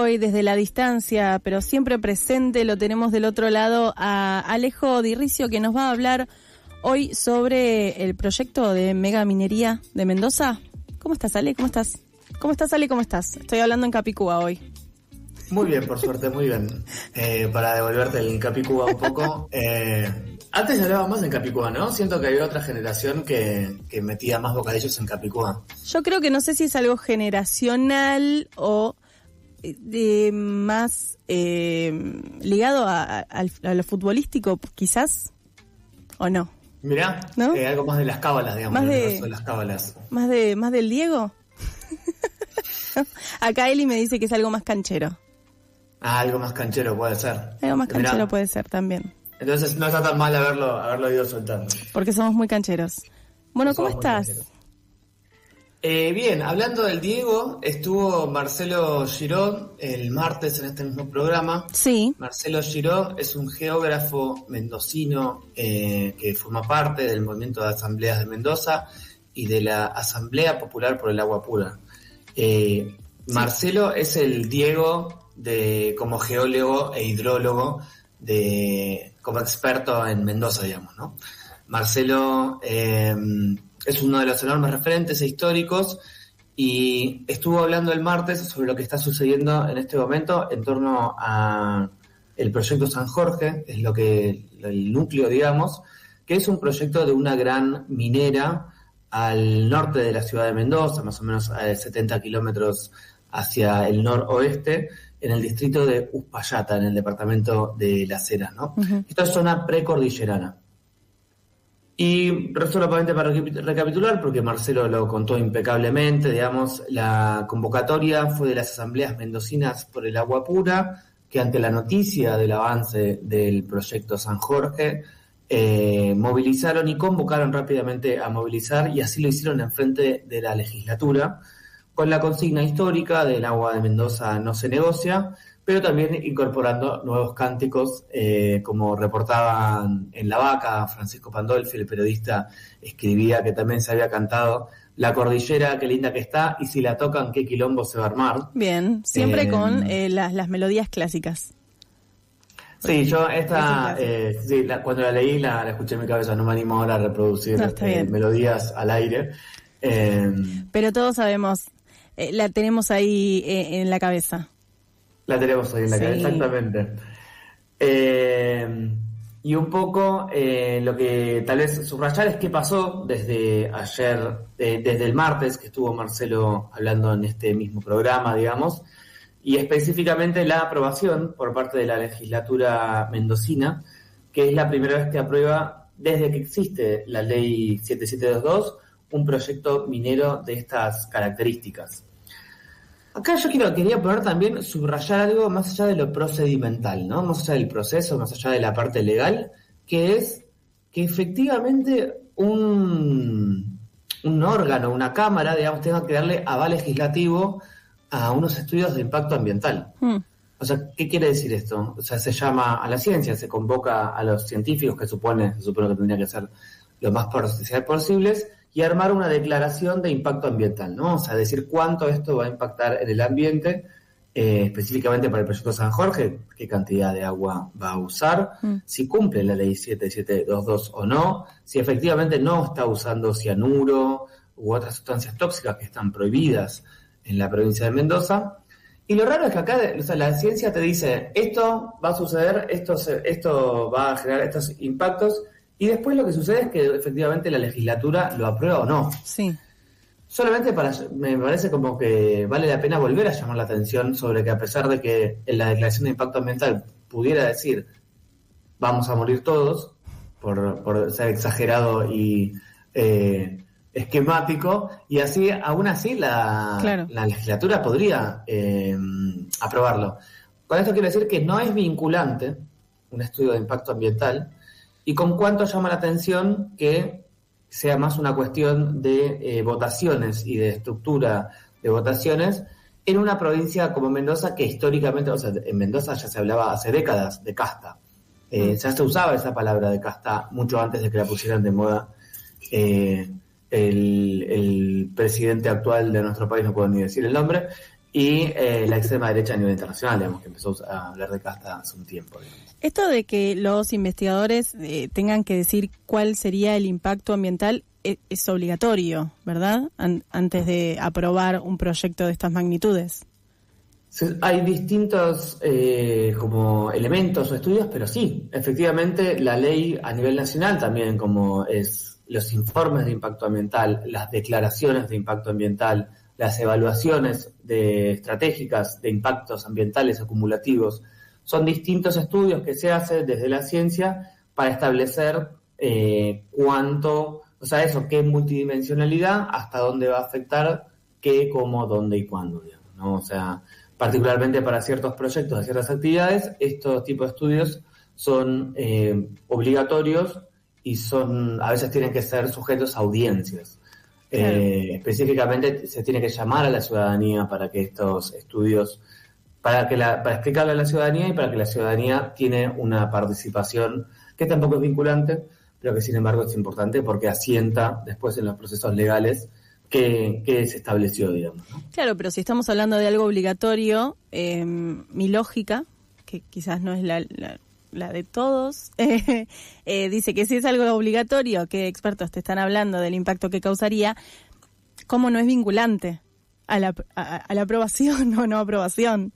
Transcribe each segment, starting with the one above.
hoy desde la distancia, pero siempre presente, lo tenemos del otro lado a Alejo Di Riccio, que nos va a hablar hoy sobre el proyecto de mega minería de Mendoza. ¿Cómo estás, Ale? ¿Cómo estás? ¿Cómo estás, Ale? ¿Cómo estás? Estoy hablando en Capicúa hoy. Muy bien, por suerte, muy bien. Para devolverte el Capicúa un poco. Antes hablaba más en Capicúa, ¿no? Siento que había otra generación que metía más bocadillos en Capicúa. Yo creo que no sé si es algo generacional o más ligado a lo futbolístico, quizás, o no. Mirá, ¿no? Algo más de las cábalas, digamos, más el universo de las cábalas. Más del Diego. Acá Eli me dice que es algo más canchero. Algo más canchero puede ser. Algo más canchero puede ser también. Entonces no está tan mal haberlo ido soltando. Porque somos muy cancheros. Bueno, ¿cómo estás? Bien, hablando del Diego, estuvo Marcelo Giró el martes en este mismo programa. Sí. Marcelo Giró es un geógrafo mendocino que forma parte del movimiento de asambleas de Mendoza y de la Asamblea Popular por el Agua Pura. Marcelo es el Diego como geólogo e hidrólogo, como experto en Mendoza, digamos, ¿no? Marcelo es uno de los enormes referentes históricos y estuvo hablando el martes sobre lo que está sucediendo en este momento en torno a el proyecto San Jorge, es el núcleo, digamos, que es un proyecto de una gran minera al norte de la ciudad de Mendoza, más o menos a 70 kilómetros hacia el noroeste, en el distrito de Uspallata, en el departamento de Las Heras, ¿no? Uh-huh. Esta es zona precordillerana. Y solamente para recapitular, porque Marcelo lo contó impecablemente, digamos, la convocatoria fue de las asambleas mendocinas por el agua pura, que ante la noticia del avance del proyecto San Jorge, movilizaron y convocaron rápidamente a movilizar, y así lo hicieron en frente de la legislatura, con la consigna histórica del agua de Mendoza no se negocia, pero también incorporando nuevos cánticos, como reportaban en La Vaca, Francisco Pandolfi, el periodista, escribía que también se había cantado La cordillera, qué linda que está, y si la tocan, qué quilombo se va a armar. Bien, siempre con las melodías clásicas. Sí, yo cuando la leí la escuché en mi cabeza, no me animo ahora a reproducir melodías al aire. Pero todos sabemos, la tenemos ahí en la cabeza. La tenemos ahí en la cabeza, exactamente. Y un poco lo que tal vez subrayar es qué pasó desde ayer, desde el martes que estuvo Marcelo hablando en este mismo programa, digamos, y específicamente la aprobación por parte de la legislatura mendocina, que es la primera vez que aprueba, desde que existe la ley 7722, un proyecto minero de estas características. Acá yo quería poner también, subrayar algo más allá de lo procedimental, ¿no? Más allá del proceso, más allá de la parte legal, que es que efectivamente un órgano, una cámara, digamos, tenga que darle aval legislativo a unos estudios de impacto ambiental. O sea, ¿qué quiere decir esto? O sea, se llama a la ciencia, se convoca a los científicos, que se supone que tendría que ser lo más profesional posibles, y armar una declaración de impacto ambiental, ¿no? O sea, decir cuánto esto va a impactar en el ambiente, específicamente para el proyecto San Jorge, qué cantidad de agua va a usar, si cumple la ley 7722 o no, si efectivamente no está usando cianuro u otras sustancias tóxicas que están prohibidas en la provincia de Mendoza. Y lo raro es que acá, o sea, la ciencia te dice, esto va a suceder, esto va a generar estos impactos, y después lo que sucede es que efectivamente la legislatura lo aprueba o no. Sí. Solamente me parece como que vale la pena volver a llamar la atención sobre que, a pesar de que en la declaración de impacto ambiental pudiera decir vamos a morir todos, por ser exagerado y esquemático, y así, aún así la legislatura podría aprobarlo. Con esto quiero decir que no es vinculante un estudio de impacto ambiental, y con cuánto llama la atención que sea más una cuestión de votaciones y de estructura de votaciones en una provincia como Mendoza, que históricamente, o sea, en Mendoza ya se hablaba hace décadas de casta. Ya se usaba esa palabra de casta mucho antes de que la pusieran de moda el presidente actual de nuestro país, no puedo ni decir el nombre, y la extrema derecha a nivel internacional, digamos, que empezó a hablar de casta hace un tiempo, digamos. Esto de que los investigadores tengan que decir cuál sería el impacto ambiental es obligatorio, ¿verdad? Antes de aprobar un proyecto de estas magnitudes. Hay distintos como elementos o estudios, pero sí, efectivamente la ley a nivel nacional también, como es los informes de impacto ambiental, las declaraciones de impacto ambiental, las evaluaciones estratégicas de impactos ambientales acumulativos, son distintos estudios que se hacen desde la ciencia para establecer cuánto, o sea, eso, qué multidimensionalidad, hasta dónde va a afectar, qué, cómo, dónde y cuándo, digamos, ¿no? O sea, particularmente para ciertos proyectos de ciertas actividades, estos tipos de estudios son obligatorios y a veces tienen que ser sujetos a audiencias. Claro. Específicamente se tiene que llamar a la ciudadanía para que estos estudios, para explicarle a la ciudadanía y para que la ciudadanía tiene una participación que tampoco es vinculante, pero que sin embargo es importante porque asienta después en los procesos legales que se estableció, digamos, ¿no? Claro, pero si estamos hablando de algo obligatorio, mi lógica, que quizás no es la de todos, dice que si es algo obligatorio, que expertos te están hablando del impacto que causaría, ¿cómo no es vinculante a la aprobación o no aprobación?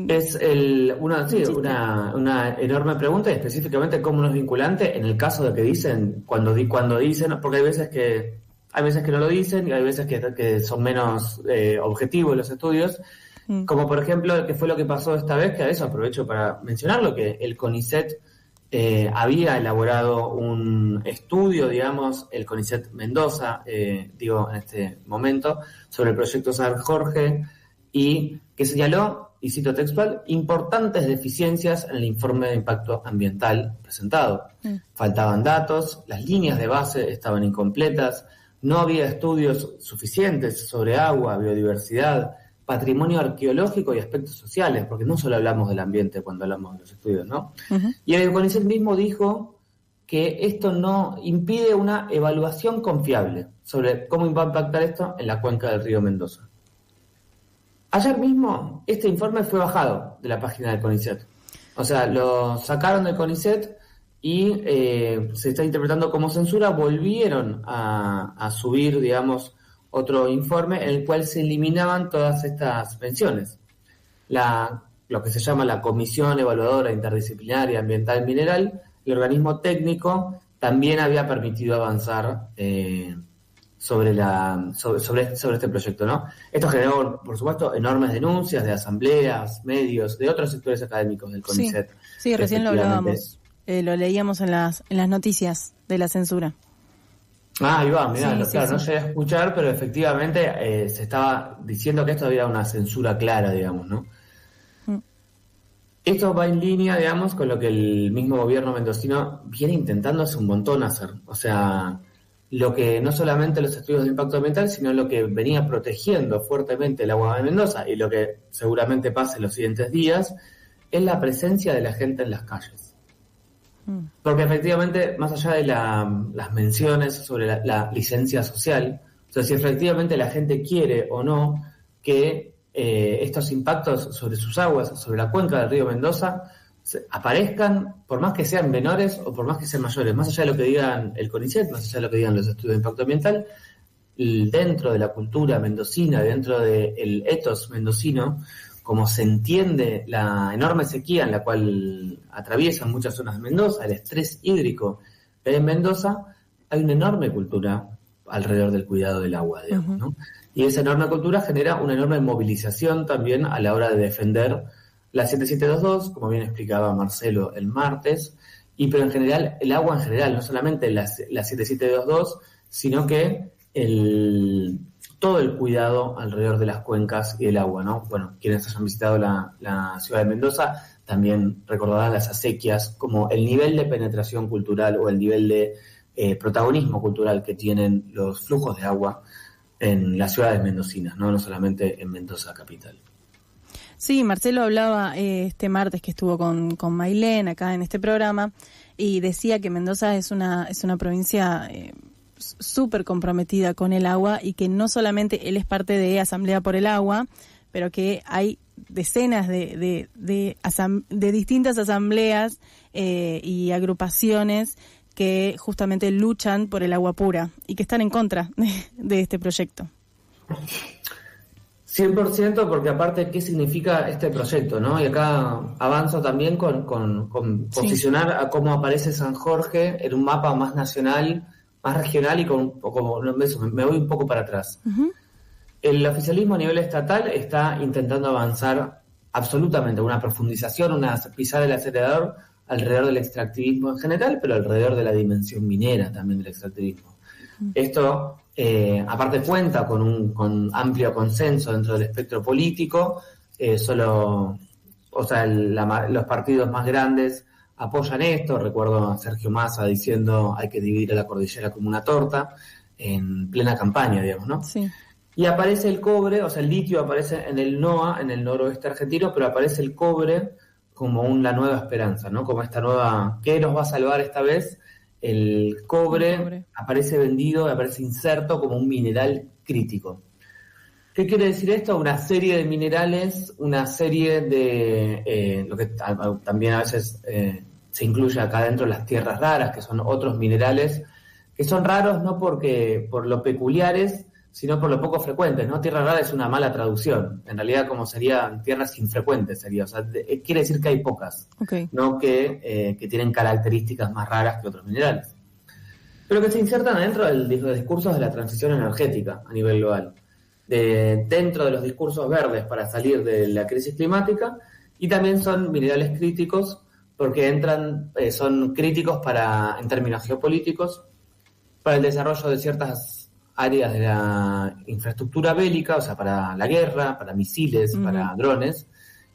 Es una enorme pregunta, y específicamente cómo no es vinculante en el caso de que dicen, cuando dicen, porque hay veces que no lo dicen y hay veces que son menos objetivos los estudios, como por ejemplo, que fue lo que pasó esta vez, que a eso aprovecho para mencionarlo, que el CONICET había elaborado un estudio, digamos, el CONICET Mendoza, en este momento, sobre el proyecto San Jorge, y que señaló, y cito textual, importantes deficiencias en el informe de impacto ambiental presentado. Faltaban datos, las líneas de base estaban incompletas, no había estudios suficientes sobre agua, biodiversidad, patrimonio arqueológico y aspectos sociales, porque no solo hablamos del ambiente cuando hablamos de los estudios, ¿no? Uh-huh. Y el CONICET mismo dijo que esto no impide una evaluación confiable sobre cómo va a impactar esto en la cuenca del río Mendoza. Ayer mismo este informe fue bajado de la página del CONICET. O sea, lo sacaron del CONICET y se está interpretando como censura. Volvieron a subir, digamos, otro informe en el cual se eliminaban todas estas menciones. Lo que se llama la Comisión Evaluadora Interdisciplinaria Ambiental Mineral, el organismo técnico, también había permitido avanzar sobre este proyecto, ¿no? Esto generó, por supuesto, enormes denuncias de asambleas, medios, de otros sectores académicos del CONICET. Sí, recién lo hablábamos, lo leíamos en las noticias de la censura. Ah, ahí va, mirá, claro, no llegué a escuchar, pero efectivamente se estaba diciendo que esto había una censura clara, digamos, ¿no? Esto va en línea, digamos, con lo que el mismo gobierno mendocino viene intentando hace un montón hacer. O sea, lo que no solamente los estudios de impacto ambiental, sino lo que venía protegiendo fuertemente el agua de Mendoza y lo que seguramente pase en los siguientes días, es la presencia de la gente en las calles. Porque efectivamente, más allá de las menciones sobre la licencia social, o sea, si efectivamente la gente quiere o no que estos impactos sobre sus aguas, sobre la cuenca del río Mendoza, aparezcan, por más que sean menores o por más que sean mayores, más allá de lo que digan el CONICET, más allá de lo que digan los estudios de impacto ambiental, dentro de la cultura mendocina, dentro del ethos mendocino, como se entiende la enorme sequía en la cual atraviesan muchas zonas de Mendoza, el estrés hídrico que hay en Mendoza, hay una enorme cultura alrededor del cuidado del agua, digamos, ¿no? Y esa enorme cultura genera una enorme movilización también a la hora de defender la 7722, como bien explicaba Marcelo el martes, pero en general, el agua en general, no solamente la 7722, sino que todo el cuidado alrededor de las cuencas y el agua, ¿no? Bueno, quienes hayan visitado la ciudad de Mendoza también recordarán las acequias como el nivel de penetración cultural o el nivel de protagonismo cultural que tienen los flujos de agua en las ciudades mendocinas, no solamente en Mendoza capital. Sí, Marcelo hablaba este martes que estuvo con Mailén acá en este programa y decía que Mendoza es una provincia súper comprometida con el agua y que no solamente él es parte de Asamblea por el Agua, pero que hay decenas de distintas asambleas y agrupaciones que justamente luchan por el agua pura y que están en contra de este proyecto. 100%, porque aparte, ¿qué significa este proyecto, no? Y acá avanzo también con posicionar a cómo aparece San Jorge en un mapa más nacional, más regional y me voy un poco para atrás. Uh-huh. El oficialismo a nivel estatal está intentando avanzar absolutamente, una profundización, una pisada del acelerador alrededor del extractivismo en general, pero alrededor de la dimensión minera también del extractivismo. Uh-huh. Esto, aparte, cuenta con amplio consenso dentro del espectro político. Los partidos más grandes apoyan esto. Recuerdo a Sergio Massa diciendo hay que dividir a la cordillera como una torta, en plena campaña, digamos, ¿no? Sí. Y aparece el cobre, o sea, el litio aparece en el NOA, en el noroeste argentino, pero aparece el cobre como la nueva esperanza, ¿no? Como esta nueva, ¿qué nos va a salvar esta vez? El cobre aparece vendido, aparece inserto como un mineral crítico. ¿Qué quiere decir esto? Una serie de minerales, una serie de, lo que también a veces se incluye acá dentro, las tierras raras, que son otros minerales, que son raros no por lo peculiares, sino por lo poco frecuentes, ¿no? Tierra rara es una mala traducción. En realidad, como serían tierras infrecuentes, sería. O sea, quiere decir que hay pocas, okay. No que tienen características más raras que otros minerales. Pero que se insertan dentro de los discursos de la transición energética a nivel global. Dentro de los discursos verdes para salir de la crisis climática, y también son minerales críticos porque son críticos en términos geopolíticos, para el desarrollo de ciertas áreas de la infraestructura bélica, o sea, para la guerra, para misiles, uh-huh. para drones,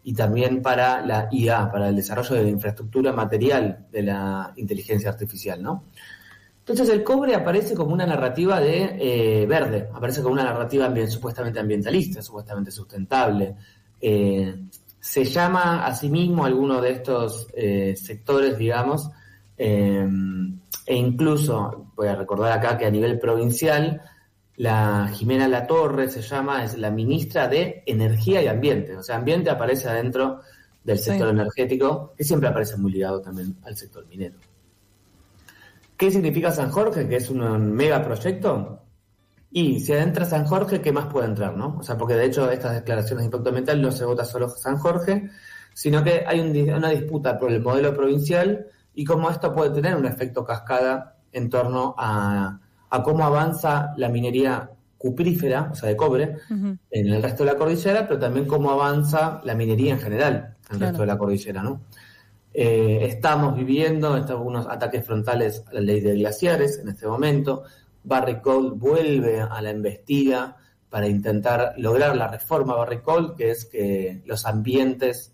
y también para la IA, para el desarrollo de la infraestructura material de la inteligencia artificial, ¿no? Entonces el cobre aparece como una narrativa de verde, aparece como una narrativa supuestamente ambientalista, supuestamente sustentable. Se llama a sí mismo alguno de estos sectores, digamos, e incluso, voy a recordar acá que a nivel provincial, la Jimena Latorre es la ministra de Energía y Ambiente. O sea, ambiente aparece adentro del sector energético, que siempre aparece muy ligado también al sector minero. ¿Qué significa San Jorge? Que es un megaproyecto. Y si adentra San Jorge, ¿qué más puede entrar, no? O sea, porque de hecho estas declaraciones de impacto ambiental no se vota solo San Jorge, sino que hay una disputa por el modelo provincial y cómo esto puede tener un efecto cascada en torno a cómo avanza la minería cuprífera, o sea, de cobre, uh-huh. en el resto de la cordillera, pero también cómo avanza la minería en general en el resto de la cordillera, ¿no? Estamos viviendo unos ataques frontales a la ley de glaciares en este momento. Barrick Gold vuelve a la embestida para intentar lograr la reforma Barrick Gold, que es que los ambientes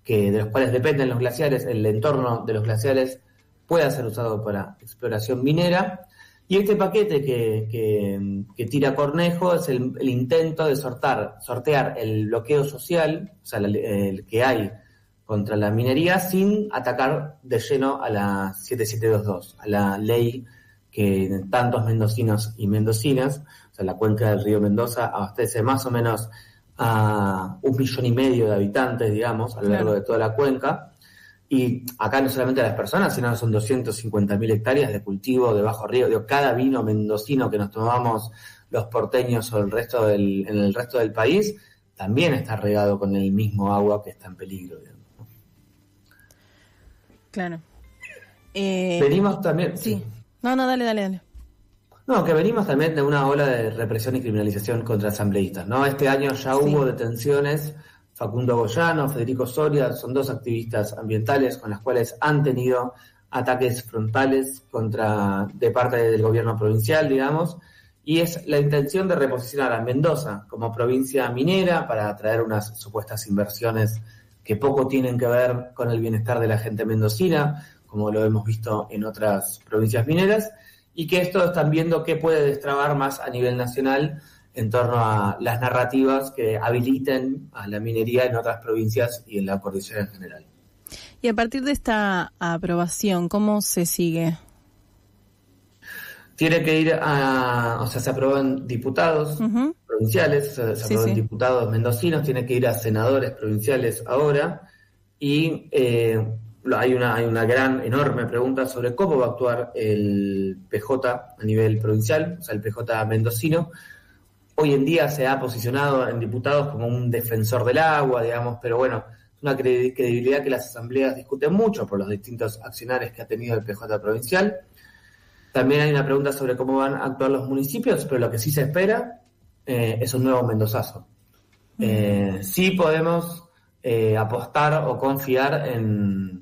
de los cuales dependen los glaciares, el entorno de los glaciares, pueda ser usado para exploración minera. Y este paquete que tira Cornejo es el intento de sortear el bloqueo social, o sea, el que hay contra la minería, sin atacar de lleno a la 7722, a la ley que tantos mendocinos y mendocinas, o sea, la cuenca del río Mendoza abastece más o menos a 1,5 millones de habitantes, digamos, a lo largo de toda la cuenca. Y acá no solamente a las personas, sino son 250.000 hectáreas de cultivo de bajo riego. Cada vino mendocino que nos tomamos los porteños o en el resto del país, también está regado con el mismo agua que está en peligro, digamos. Claro. Venimos también... Sí. No, dale. No, que venimos también de una ola de represión y criminalización contra asambleístas, ¿no? Este año ya hubo detenciones. Facundo Goyano, Federico Soria, son 2 activistas ambientales con las cuales han tenido ataques frontales de parte del gobierno provincial, digamos, y es la intención de reposicionar a Mendoza como provincia minera para atraer unas supuestas inversiones que poco tienen que ver con el bienestar de la gente mendocina, como lo hemos visto en otras provincias mineras, y que esto están viendo qué puede destrabar más a nivel nacional en torno a las narrativas que habiliten a la minería en otras provincias y en la cordillera en general. Y a partir de esta aprobación, ¿cómo se sigue? tiene que ir se aprobó en diputados provinciales, se aprobó en diputados mendocinos, tiene que ir a senadores provinciales ahora, y hay una gran, enorme pregunta sobre cómo va a actuar el PJ a nivel provincial, o sea, el PJ mendocino. Hoy en día se ha posicionado en diputados como un defensor del agua, digamos, pero bueno, es una credibilidad que las asambleas discuten mucho por los distintos accionarios que ha tenido el PJ provincial. También hay una pregunta sobre cómo van a actuar los municipios, pero lo que sí se espera es un nuevo mendozazo. Sí podemos apostar o confiar en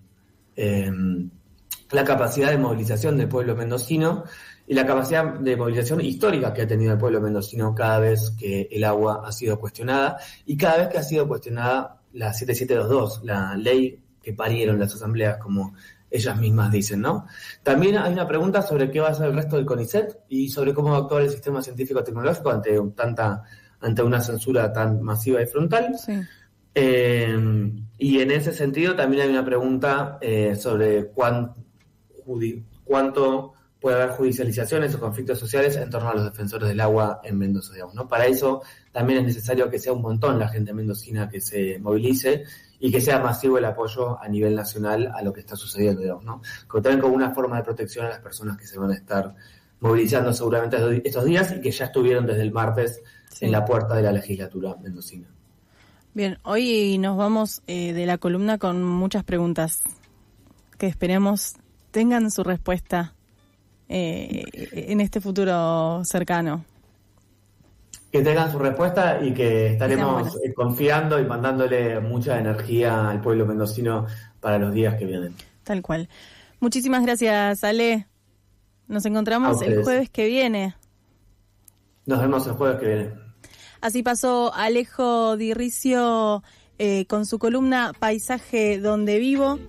la capacidad de movilización del pueblo mendocino y la capacidad de movilización histórica que ha tenido el pueblo mendocino cada vez que el agua ha sido cuestionada y cada vez que ha sido cuestionada la 7722, la ley que parieron las asambleas, como ellas mismas dicen, ¿no? También hay una pregunta sobre qué va a hacer el resto del CONICET y sobre cómo va a actuar el sistema científico-tecnológico ante una censura tan masiva y frontal. Sí. Y en ese sentido también hay una pregunta sobre cuánto puede haber judicializaciones o conflictos sociales en torno a los defensores del agua en Mendoza, digamos, ¿no? Para eso también es necesario que sea un montón la gente mendocina que se movilice y que sea masivo el apoyo a nivel nacional a lo que está sucediendo, digamos, ¿no? También como una forma de protección a las personas que se van a estar movilizando seguramente estos días y que ya estuvieron desde el martes en la puerta de la legislatura mendocina. Bien, hoy nos vamos de la columna con muchas preguntas que esperemos tengan su respuesta en este futuro cercano. Que tengan su respuesta y que estaremos confiando y mandándole mucha energía al pueblo mendocino para los días que vienen. Tal cual. Muchísimas gracias, Ale. Nos encontramos el jueves que viene. Nos vemos el jueves que viene. Así pasó Alejo Di Ricio con su columna Paisaje donde vivo.